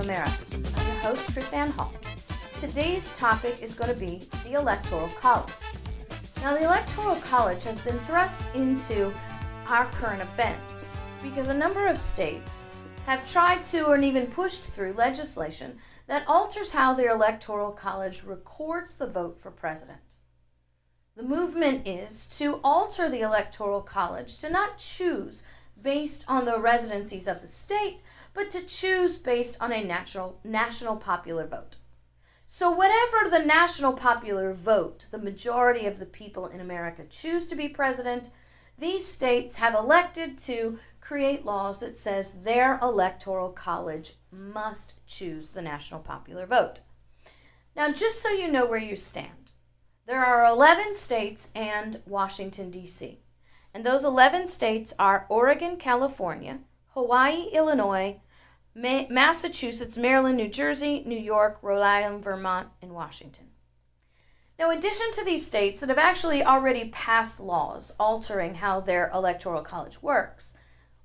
America. I'm your host, KrisAnne Hall. Today's topic is going to be the Electoral College. Now, the Electoral College has been thrust into our current events because a number of states have tried to or even pushed through legislation that alters how their Electoral College records the vote for president. The movement is to alter the Electoral College to not choose based on the residencies of the state, but to choose based on a national popular vote. So whatever the national popular vote, the majority of the people in America choose to be president, these states have elected to create laws that says their Electoral College must choose the national popular vote. Now, just so you know where you stand, there are 11 states and Washington, D.C. And those 11 states are Oregon, California, Hawaii, Illinois, Massachusetts, Maryland, New Jersey, New York, Rhode Island, Vermont, and Washington. Now, in addition to these states that have actually already passed laws altering how their Electoral College works,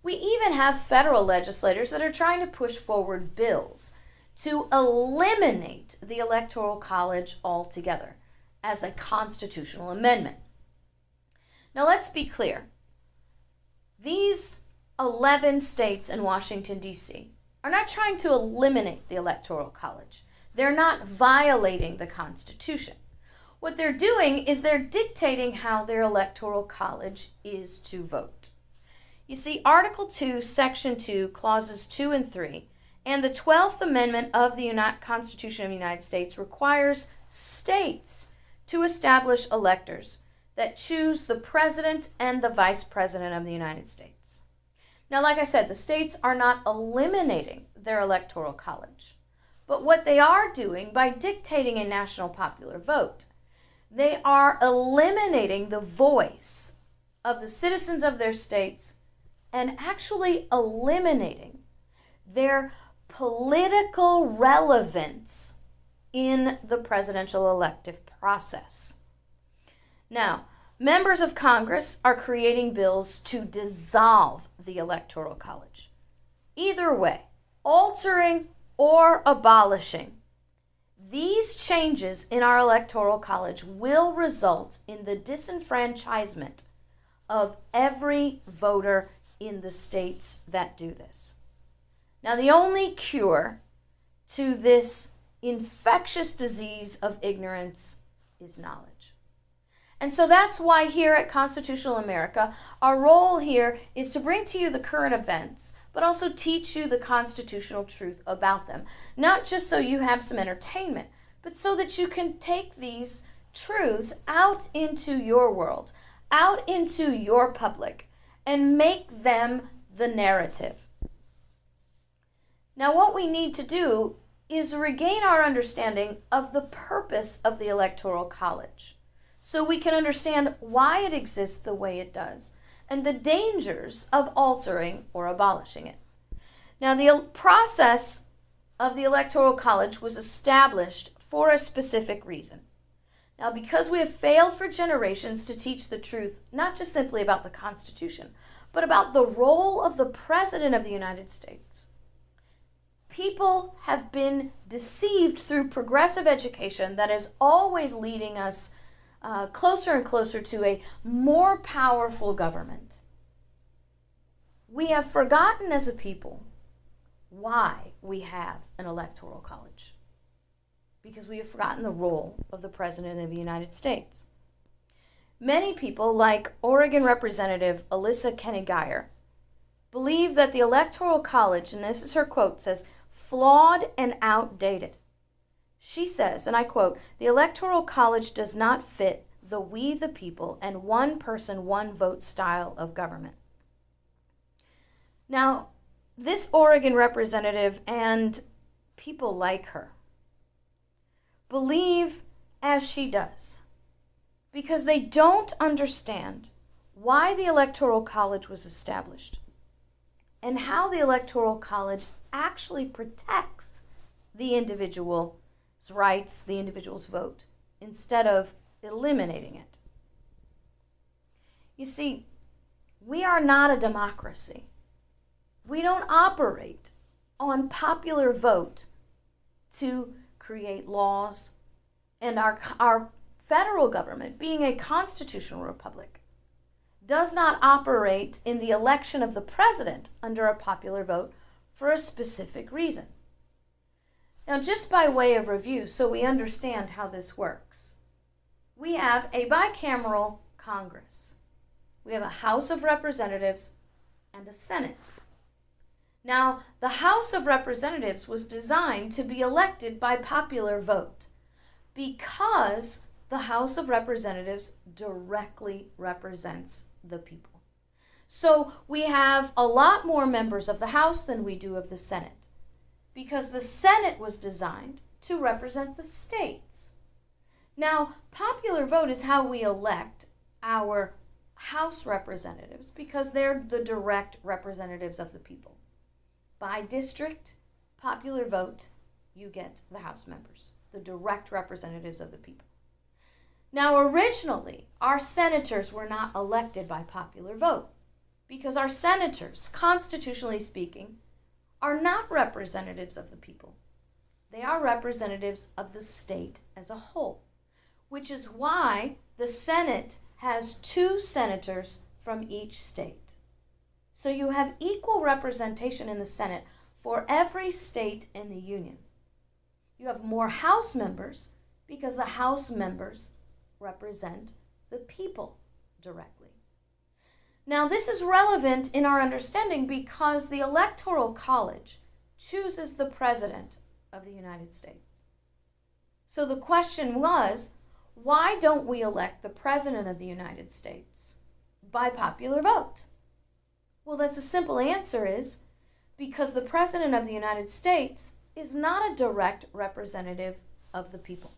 we even have federal legislators that are trying to push forward bills to eliminate the Electoral College altogether as a constitutional amendment. Now, let's be clear. These 11 states and Washington, D.C. are not trying to eliminate the Electoral College. They're not violating the Constitution. What they're doing is they're dictating how their Electoral College is to vote. You see, Article 2, Section 2, Clauses 2 and 3, and the 12th Amendment of the Constitution of the United States requires states to establish electors that choose the president and the vice president of the United States. Now, like I said, the states are not eliminating their Electoral College, but what they are doing by dictating a national popular vote, they are eliminating the voice of the citizens of their states and actually eliminating their political relevance in the presidential elective process. Now, members of Congress are creating bills to dissolve the Electoral College. Either way, altering or abolishing, these changes in our Electoral College will result in the disenfranchisement of every voter in the states that do this. Now, the only cure to this infectious disease of ignorance is knowledge. And so that's why here at Constitutional America, our role here is to bring to you the current events, but also teach you the constitutional truth about them. Not just so you have some entertainment, but so that you can take these truths out into your world, out into your public, and make them the narrative. Now, what we need to do is regain our understanding of the purpose of the Electoral College, so we can understand why it exists the way it does and the dangers of altering or abolishing it. Now, the process of the Electoral College was established for a specific reason. Now, because we have failed for generations to teach the truth, not just simply about the Constitution, but about the role of the President of the United States, people have been deceived through progressive education that is always leading us closer and closer to a more powerful government. We have forgotten as a people why we have an Electoral College, because we have forgotten the role of the President of the United States. Many people, like Oregon Representative Alyssa Kenny-Geyer, believe that the Electoral College, and this is her quote, says, flawed and outdated. She says, and I quote, "The Electoral College does not fit the we the people and one person, one vote style of government." Now, this Oregon representative and people like her believe as she does because they don't understand why the Electoral College was established and how the Electoral College actually protects the individual's rights, the individual's vote, instead of eliminating it. You see, we are not a democracy. We don't operate on popular vote to create laws, and our federal government, being a constitutional republic, does not operate in the election of the president under a popular vote for a specific reason. Now, just by way of review, so we understand how this works, we have a bicameral Congress. We have a House of Representatives and a Senate. Now, the House of Representatives was designed to be elected by popular vote because the House of Representatives directly represents the people. So we have a lot more members of the House than we do of the Senate, because the Senate was designed to represent the states. Now, popular vote is how we elect our House representatives, because they're the direct representatives of the people. By district, popular vote, you get the House members, the direct representatives of the people. Now, originally, our senators were not elected by popular vote, because our senators, constitutionally speaking, are not representatives of the people. They are representatives of the state as a whole, which is why the Senate has 2 senators from each state. So you have equal representation in the Senate for every state in the Union. You have more House members because the House members represent the people directly. Now, this is relevant in our understanding because the Electoral College chooses the President of the United States. So the question was, why don't we elect the President of the United States by popular vote? Well, that's a simple answer is because the President of the United States is not a direct representative of the people.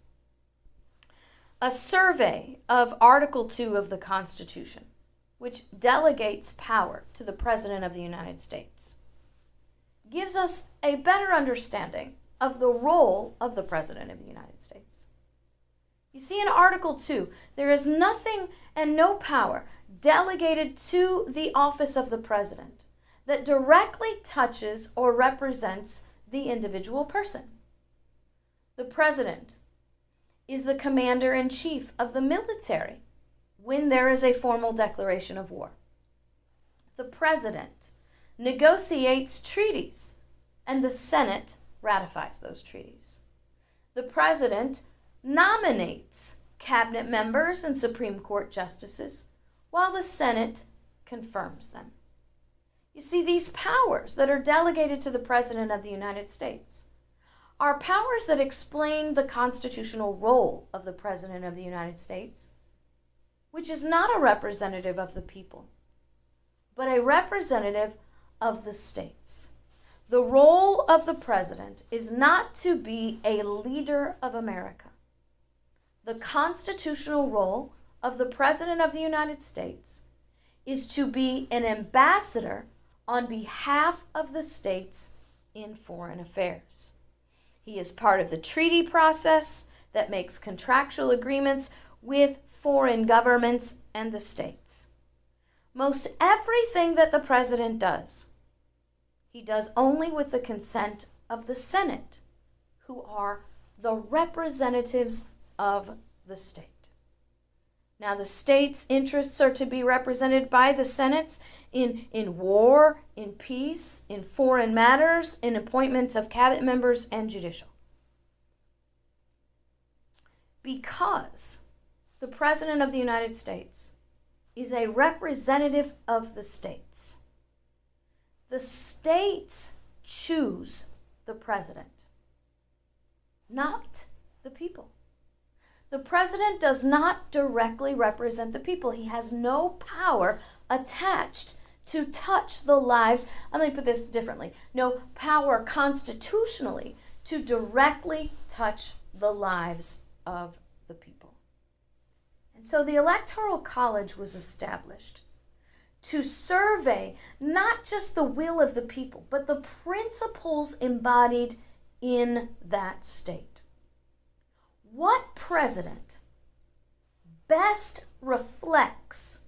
A survey of Article 2 of the Constitution, which delegates power to the President of the United States, gives us a better understanding of the role of the President of the United States. You see, in Article 2, there is nothing and no power delegated to the office of the President that directly touches or represents the individual person. The President is the commander-in-chief of the military when there is a formal declaration of war. The President negotiates treaties, and the Senate ratifies those treaties. The President nominates cabinet members and Supreme Court justices, while the Senate confirms them. You see, these powers that are delegated to the President of the United States are powers that explain the constitutional role of the President of the United States, which is not a representative of the people, but a representative of the states. The role of the President is not to be a leader of America. The constitutional role of the President of the United States is to be an ambassador on behalf of the states in foreign affairs. He is part of the treaty process that makes contractual agreements with foreign governments and the states. Most everything that the President does, he does only with the consent of the Senate, who are the representatives of the state. Now, the state's interests are to be represented by the Senates in war, in peace, in foreign matters, in appointments of cabinet members and judicial. Because the President of the United States is a representative of the states, the states choose the President, not the people. The President does not directly represent the people. He has no power attached to touch the lives. Let me put this differently. No power constitutionally to directly touch the lives of the people. And so the Electoral College was established to survey not just the will of the people, but the principles embodied in that state. What president best reflects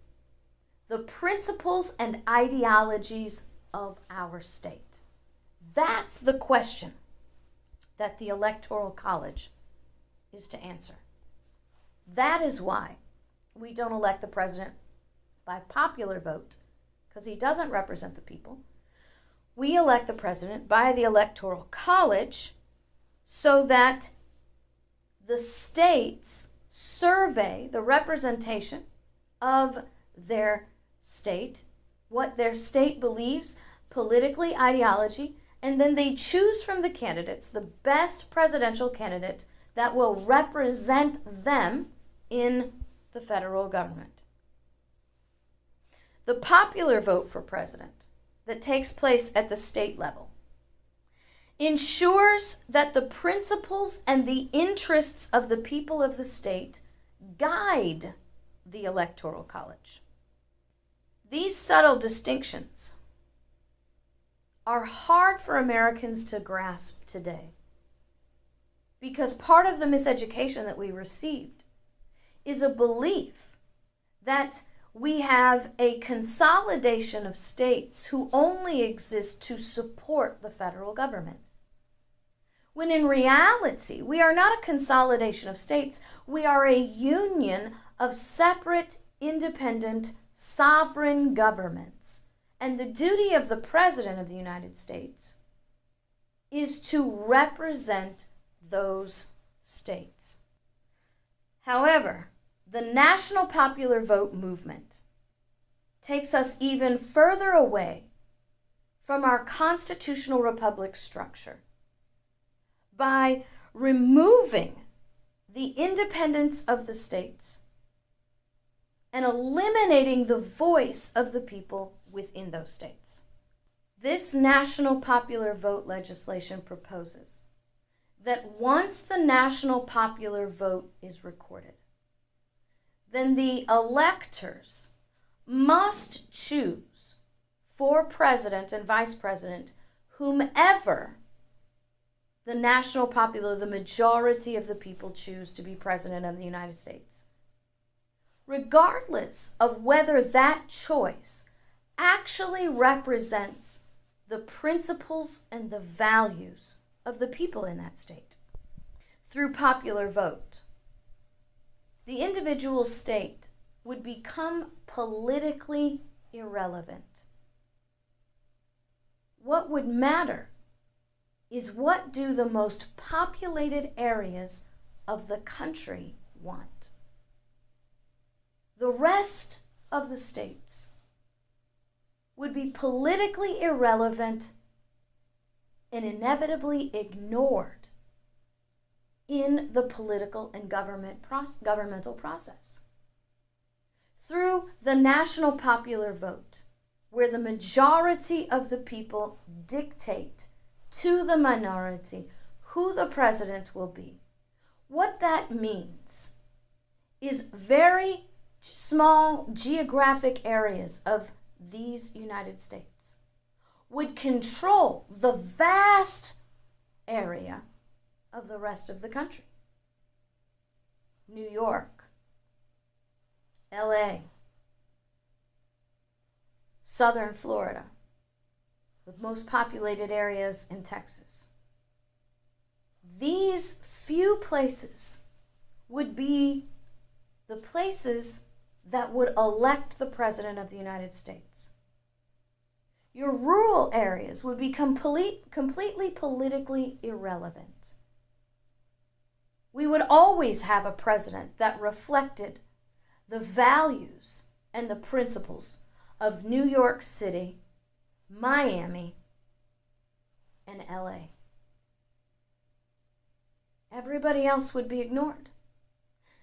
the principles and ideologies of our state? That's the question that the Electoral College is to answer. That is why we don't elect the president by popular vote, because he doesn't represent the people. We elect the president by the Electoral College so that the states survey the representation of their state, what their state believes politically, ideology, and then they choose from the candidates the best presidential candidate that will represent them in the federal government. The popular vote for president that takes place at the state level ensures that the principles and the interests of the people of the state guide the Electoral College. These subtle distinctions are hard for Americans to grasp today because part of the miseducation that we received is a belief that we have a consolidation of states who only exist to support the federal government. When in reality, we are not a consolidation of states, we are a union of separate, independent, sovereign governments. And the duty of the President of the United States is to represent those states. However, the national popular vote movement takes us even further away from our constitutional republic structure by removing the independence of the states and eliminating the voice of the people within those states. This national popular vote legislation proposes that once the national popular vote is recorded, then the electors must choose for president and vice president whomever the national popular, the majority of the people choose to be president of the United States, regardless of whether that choice actually represents the principles and the values of the people in that state. Through popular vote, the individual state would become politically irrelevant. What would matter is what do the most populated areas of the country want. The rest of the states would be politically irrelevant and inevitably ignored in the political and governmental process. Through the national popular vote, where the majority of the people dictate to the minority who the president will be, what that means is very small geographic areas of these United States would control the vast area of the rest of the country. New York, LA, Southern Florida, the most populated areas in Texas. These few places would be the places that would elect the President of the United States. Your rural areas would become completely politically irrelevant. We would always have a president that reflected the values and the principles of New York City, Miami, and LA. Everybody else would be ignored.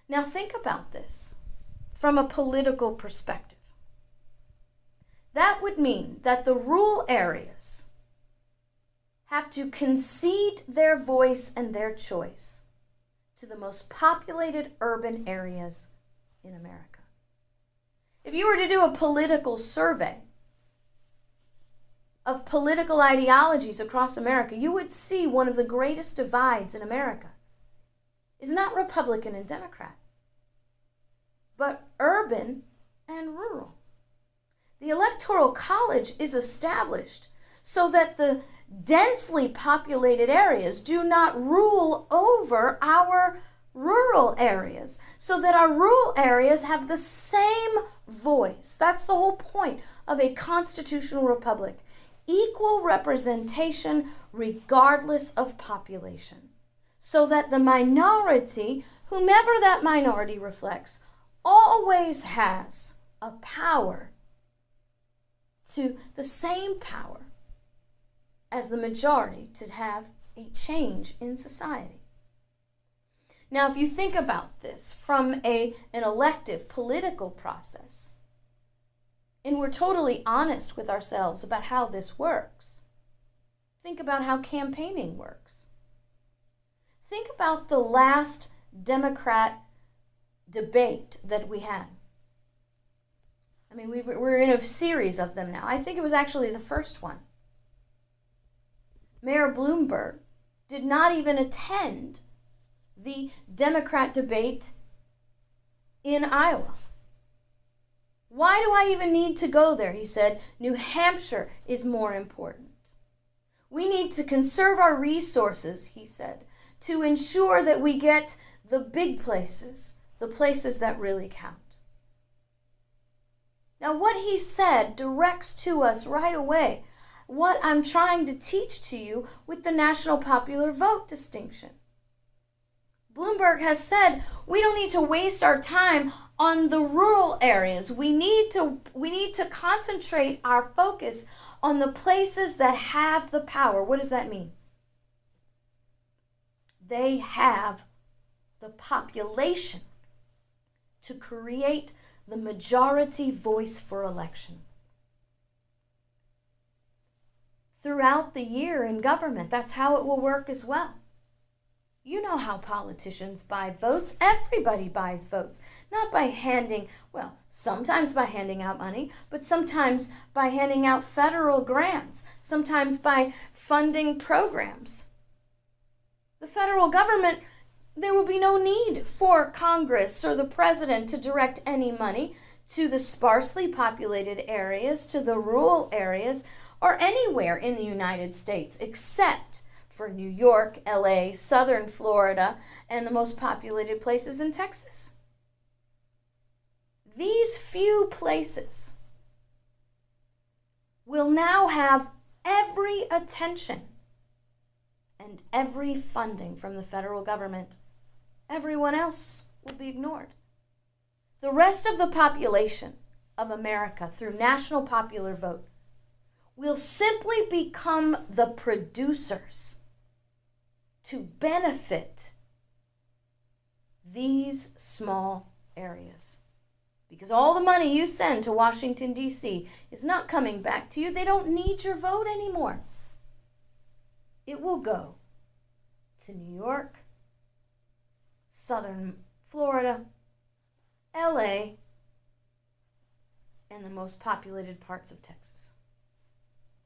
Now think about this from a political perspective. That would mean that the rural areas have to concede their voice and their choice to the most populated urban areas in America. If you were to do a political survey of political ideologies across America, you would see one of the greatest divides in America is not Republican and Democrat, but urban and rural. The Electoral College is established so that the densely populated areas do not rule over our rural areas, so that our rural areas have the same voice. That's the whole point of a constitutional republic. Equal representation regardless of population, so that the minority, whomever that minority reflects, always has a power, to the same power as the majority, to have a change in society. Now, if you think about this from an elective political process, and we're totally honest with ourselves about how this works, think about how campaigning works. Think about the last Democrat debate that we had. I mean, we're in a series of them now. I think it was actually the first one. Mayor Bloomberg did not even attend the Democrat debate in Iowa. Why do I even need to go there? He said, New Hampshire is more important. We need to conserve our resources, he said, to ensure that we get the big places, the places that really count. Now, what he said directs to us right away what I'm trying to teach to you with the national popular vote distinction. Bloomberg has said we don't need to waste our time on the rural areas. We need to concentrate our focus on the places that have the power. What does that mean? They have the population to create the majority voice for election. Throughout the year in government, that's how it will work as well. You know how politicians buy votes. Everybody buys votes. Not by sometimes by handing out money, but sometimes by handing out federal grants, sometimes by funding programs. The federal government, there will be no need for Congress or the president to direct any money to the sparsely populated areas, to the rural areas, or anywhere in the United States except for New York, LA, southern Florida, and the most populated places in Texas. These few places will now have every attention and every funding from the federal government. Everyone else will be ignored. The rest of the population of America, through national popular vote, will simply become the producers to benefit these small areas. Because all the money you send to Washington, D.C. is not coming back to you. They don't need your vote anymore. It will go to New York, southern Florida, LA, and the most populated parts of Texas.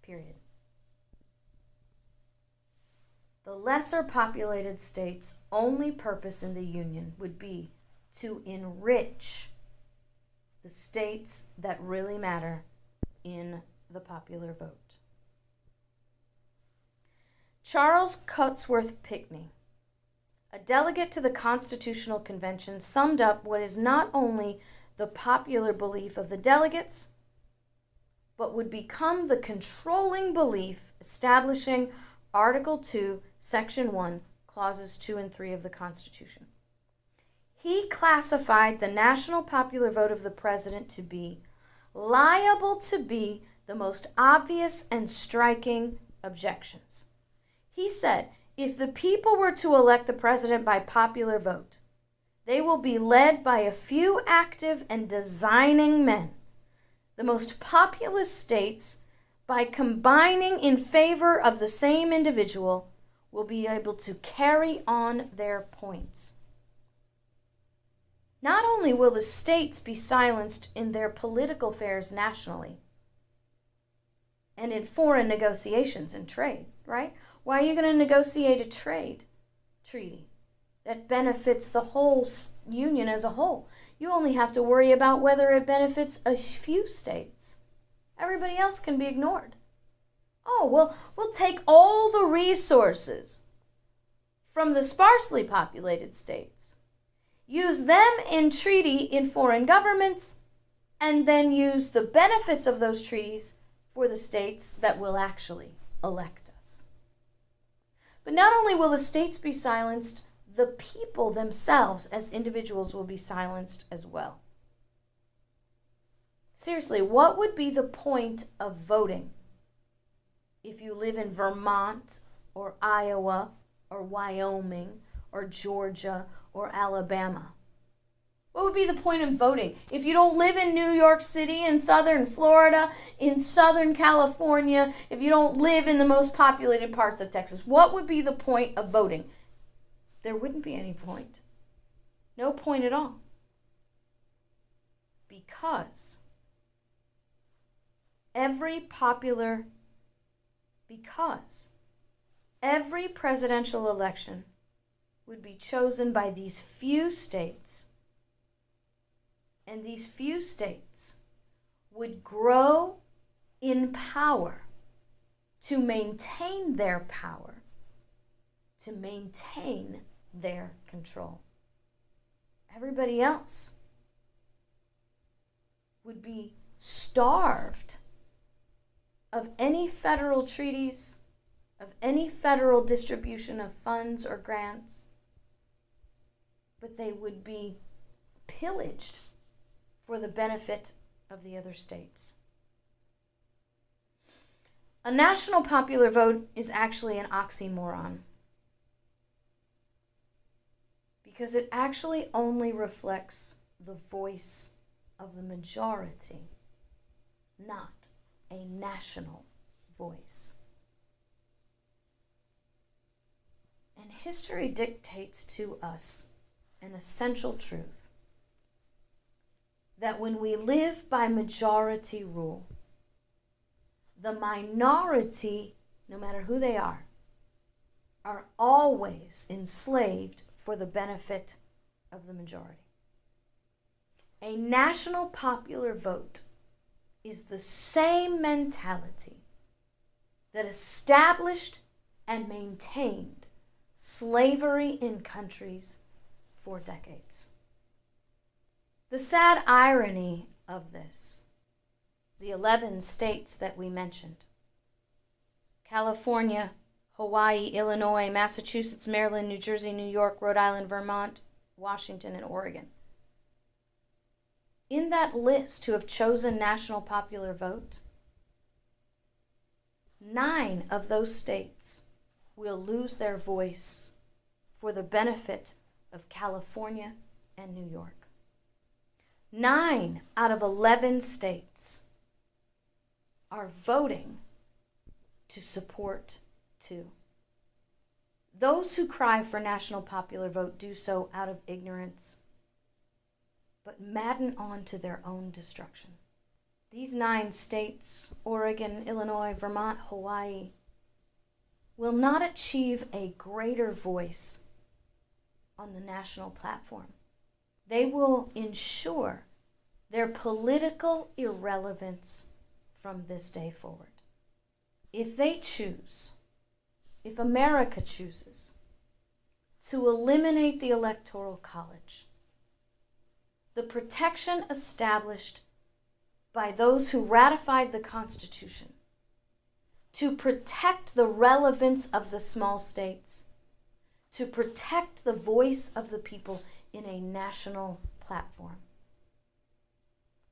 Period. The lesser populated states' only purpose in the Union would be to enrich the states that really matter in the popular vote. Charles Cotesworth Pinckney, a delegate to the Constitutional Convention, summed up what is not only the popular belief of the delegates, but would become the controlling belief establishing Article 2, Section 1, Clauses 2 and 3 of the Constitution. He classified the national popular vote of the president to be liable to be the most obvious and striking objections. He said, if the people were to elect the president by popular vote, they will be led by a few active and designing men. The most populous states, by combining in favor of the same individual, will be able to carry on their points. Not only will the states be silenced in their political affairs nationally and in foreign negotiations and trade, right? Why are you going to negotiate a trade treaty that benefits the whole union as a whole? You only have to worry about whether it benefits a few states. Everybody else can be ignored. Oh, well, we'll take all the resources from the sparsely populated states, use them in treaty in foreign governments, and then use the benefits of those treaties for the states that will actually elect us. But not only will the states be silenced, the people themselves as individuals will be silenced as well. Seriously, what would be the point of voting if you live in Vermont or Iowa or Wyoming or Georgia or Alabama? What would be the point of voting if you don't live in New York City, in southern Florida, in southern California, if you don't live in the most populated parts of Texas? What would be the point of voting? There wouldn't be any point. No point at all. Because every presidential election would be chosen by these few states, and these few states would grow in power to maintain their power, to maintain their control. Everybody else would be starved of any federal treaties, of any federal distribution of funds or grants, but they would be pillaged for the benefit of the other states. A national popular vote is actually an oxymoron, because it actually only reflects the voice of the majority, not a national voice. And history dictates to us an essential truth, that when we live by majority rule, the minority, no matter who they are always enslaved for the benefit of the majority. A national popular vote is the same mentality that established and maintained slavery in countries for decades. The sad irony of this, the 11 states that we mentioned, California, Hawaii, Illinois, Massachusetts, Maryland, New Jersey, New York, Rhode Island, Vermont, Washington, and Oregon. In that list who have chosen national popular vote, 9 of those states will lose their voice for the benefit of California and New York. 9 out of 11 states are voting to support 2. Those who cry for national popular vote do so out of ignorance, but madden on to their own destruction. These 9 states, Oregon, Illinois, Vermont, Hawaii, will not achieve a greater voice on the national platform. They will ensure their political irrelevance from this day forward. If they choose, if America chooses to eliminate the Electoral College, the protection established by those who ratified the Constitution to protect the relevance of the small states, to protect the voice of the people in a national platform.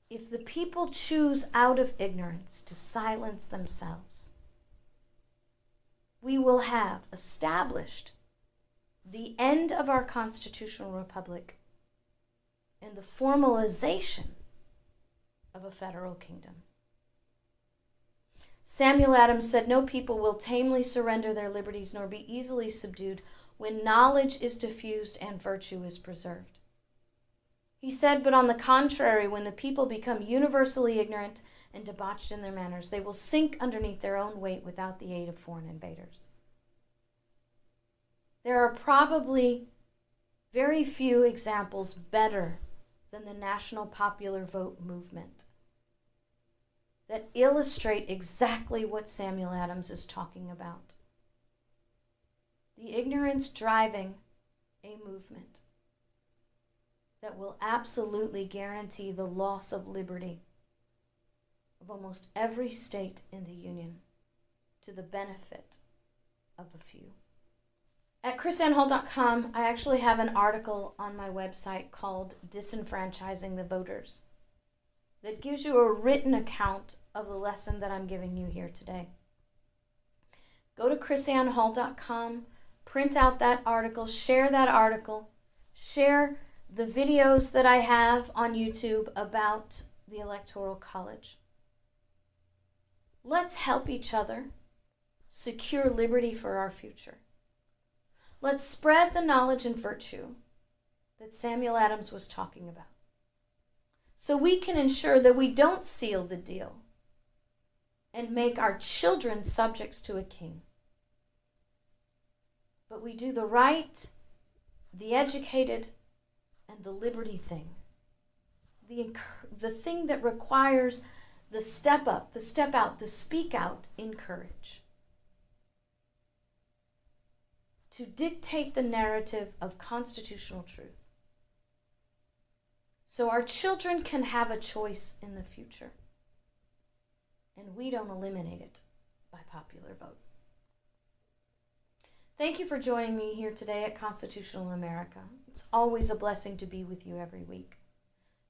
If the people choose out of ignorance to silence themselves, we will have established the end of our constitutional republic and the formalization of a federal kingdom. Samuel Adams said, "No people will tamely surrender their liberties nor be easily subdued when knowledge is diffused and virtue is preserved." He said, "But on the contrary, when the people become universally ignorant and debauched in their manners, they will sink underneath their own weight without the aid of foreign invaders." There are probably very few examples better than the national popular vote movement that illustrate exactly what Samuel Adams is talking about. The ignorance driving a movement that will absolutely guarantee the loss of liberty of almost every state in the Union to the benefit of a few. At KrisAnneHall.com, I actually have an article on my website called Disenfranchising the Voters that gives you a written account of the lesson that I'm giving you here today. Go to KrisAnneHall.com, print out that article, share the videos that I have on YouTube about the Electoral College. Let's help each other secure liberty for our future. Let's spread the knowledge and virtue that Samuel Adams was talking about, so we can ensure that we don't seal the deal and make our children subjects to a king, but we do the right, the educated, and the liberty thing, the thing that requires the step up, the step out, the speak out in courage, to dictate the narrative of constitutional truth, so our children can have a choice in the future, and we don't eliminate it by popular vote. Thank you for joining me here today at Constitutional America. It's always a blessing to be with you every week.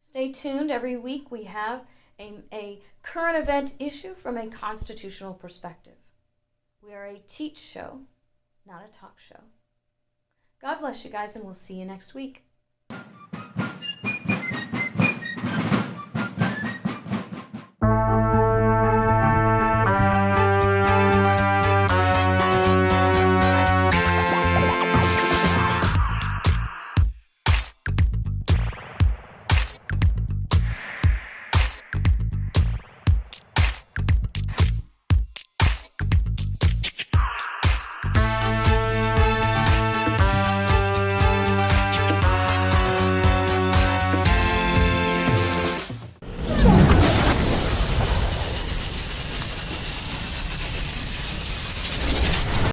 Stay tuned. Every week we have a current event issue from a constitutional perspective. We are a teach show, not a talk show. God bless you guys, and we'll see you next week.